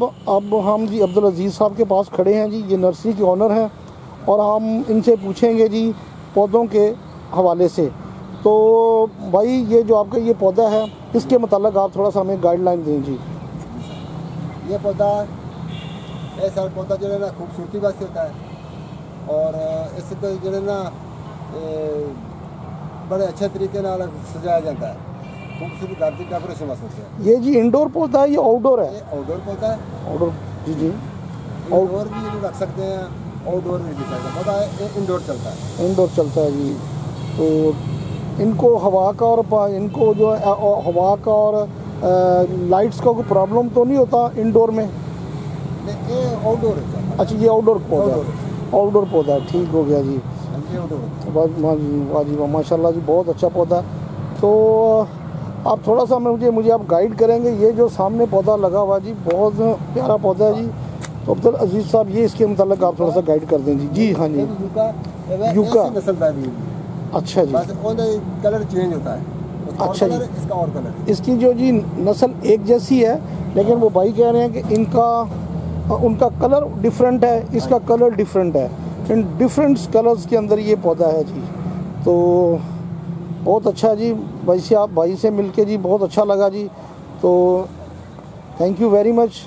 अब हम जी अब्दुल अजीज़ साहब के पास खड़े हैं जी, ये नर्सरी के ऑनर हैं और हम इनसे पूछेंगे जी पौधों के हवाले से। तो भाई ये जो आपका ये पौधा है इसके मतलब आप थोड़ा सा हमें गाइडलाइन दें जी। ये पौधा ऐसा पौधा जो है ना खूबसूरती वास्ते होता है और इससे तो जो है ना बड़े अच्छे तरीके से सजाया जाता है, खूबसूरत घर की डेकोरेशन वास्ते होता है। ये जी इंडोर पौधा है, ये आउटडोर है? ये आउटडोर पौधा है। आउटडोर जी जी, आउटडोर भी रख सकते हैं, आउटडोर भी रख सकते हैं। पौधा है इंडोर चलता है। इंडोर चलता है जी। तो इनको हवा का और इनको जो है हवा का और लाइट्स का कोई प्रॉब्लम तो नहीं होता इंडोर में? ये आउटडोर है। अच्छा ये आउटडोर पौधा है, आउटडोर पौधा है, ठीक हो गया जी। वाह जी वाह, माशाल्लाह जी, बहुत अच्छा पौधा। तो आप थोड़ा सा मुझे आप गाइड करेंगे, ये जो सामने पौधा लगा हुआ जी बहुत प्यारा पौधा है जी। तो अब्दुल अजीज़ साहब ये इसके मतलब आप थोड़ा सा गाइड कर दें जी। जी हाँ जी, यूका अच्छा जी, कलर चेंज होता है। अच्छा जी, इसका और कलर, इसकी जो जी नस्ल एक जैसी है लेकिन वो भाई कह रहे हैं कि उनका कलर डिफरेंट है, इसका कलर डिफरेंट है, इन डिफरेंट कलर्स के अंदर ये पौधा है जी। तो बहुत अच्छा जी, भाई से मिलके जी बहुत अच्छा लगा जी। तो थैंक यू वेरी मच।